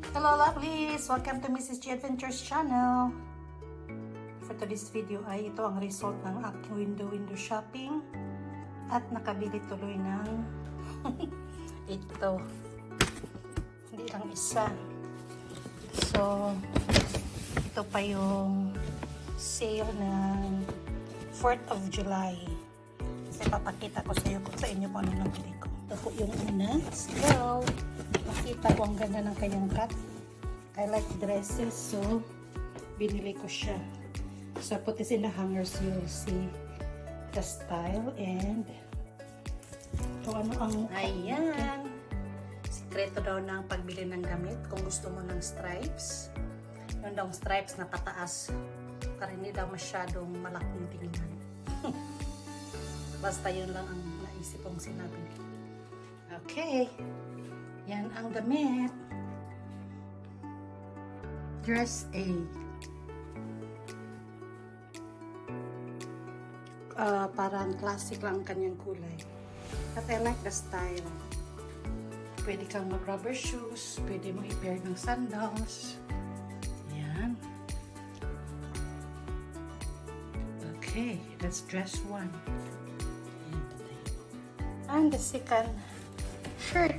Hello lovelies! Welcome to Mrs. G Adventures channel. For today's video ay ito ang result ng aking window shopping at nakabili tuloy ng ito. Hindi lang isa. So, ito pa yung sale ng 4th of July. Kasi papakita ko sa iyo kung sa inyo kung ano nabili ko. Ito po yung una. So, makita ko ang ganda ng kanyang cut. I like dresses, so binili ko siya. So I put this in the hangers, you'll see the style and kung ano ang ayan. Sikreto daw ng pagbili ng damit kung gusto mo ng stripes. Yun daw stripes na pataas para hindi daw masyadong malaking tingnan. Basta yun lang ang naisip kong sinabi. Okay. Yan ang damit. Dress A. Parang classic lang ang kanyang kulay. But I like the style. Pwede kang mag-rubber shoes. Pwede mo i-pair ng sandals. Yan. Okay, that's dress 1. And the second shirt.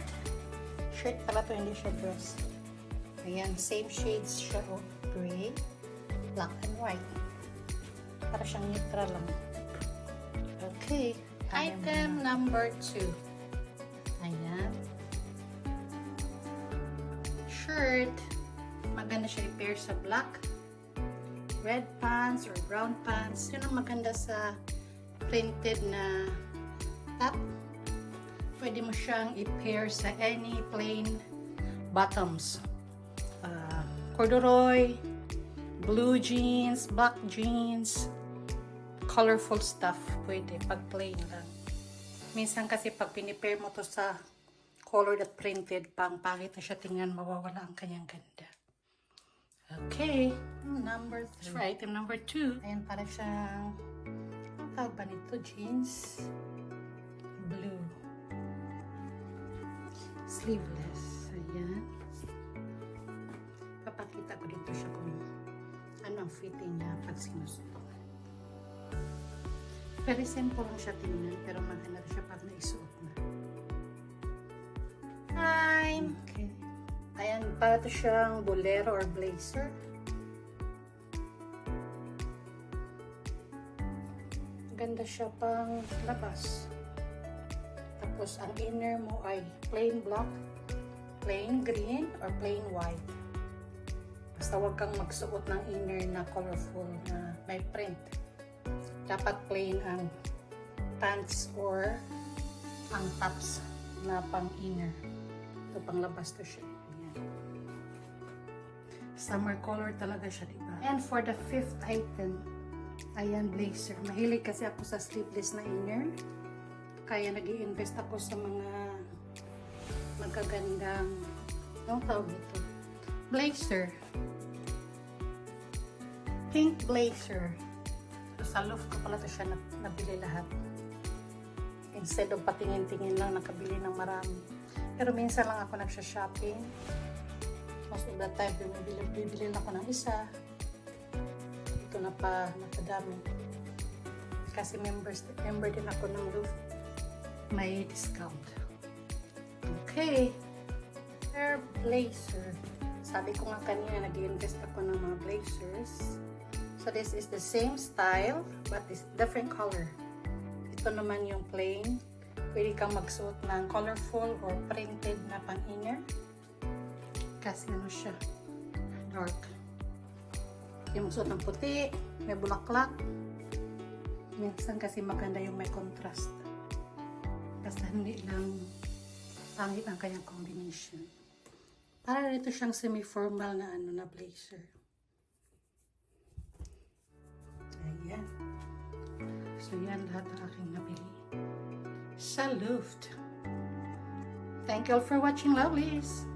Shirt pala to, hindi siya dress. Ayan, same shades siya, oh, gray, black and white. Para siyang neutral lang. Okay, item number 2. Ayan. Shirt. Maganda siya i-pair sa black, red pants or brown pants. Yun ang maganda sa printed na top. Pwede mo siyang i-pair sa any plain bottoms. Corduroy, blue jeans, black jeans, colorful stuff. Pwede pag plain lang. Minsan kasi pag pinipair mo to sa color that printed, pang pangit na siya tingnan, mawawala ang kanyang ganda. Okay, number 3. Item number 2. Ayan, para siyang, ang tawag ba nito? Jeans. Blue. Sleeveless. Ayan. Papakita ko dito siya kung ano ang fitting niya pag sinusuot. Very simple lang siya tingnan, pero maganda siya pag naisuot na. Time! Okay. Ayan, para ito siyang bolero or blazer. Ganda siya pang labas. Tapos, ang inner mo ay plain black, plain green, or plain white. Basta huwag kang magsuot ng inner na colorful na may print. Dapat plain ang pants or ang tops na pang inner. Ito pang labas to siya. Ayan. Summer color talaga siya, diba? And for the 5th item, ayan, blazer. Mahilig kasi ako sa sleeveless na inner. Kaya nag-i-invest ako sa mga magagandang, anong tawag ito? Blazer. Pink blazer. So, sa Loft ko pala ito siya nabili lahat. Instead of patingin-tingin lang, nakabili ng marami. Pero minsan lang ako nagsha-shopping. Most of the time, bibili lang ako ng isa. Ito na pa, nakadami. Kasi member din ako ng Loft. May discount. Okay. Hair blazer. Sabi ko nga kanina, nag-invest ako ng mga blazers. So this is the same style, but it's different color. Ito naman yung plain. Pwede kang magsuot ng colorful or printed na pang-inner. Kasi ano siya, dark. Pwede magsuot ng puti, may bulaklak. Minsan kasi maganda yung may contrast. Basta hindi lang pangit ang kanyang combination. Para dito siyang semi-formal na na blazer. Ayan. So yan lahat ang aking nabili sa Loft. Thank you all for watching, lovelies.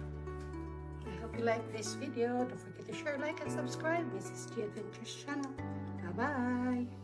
I hope you like this video. Don't forget to share, like, and subscribe. Mrs. G Adventures channel. Bye-bye.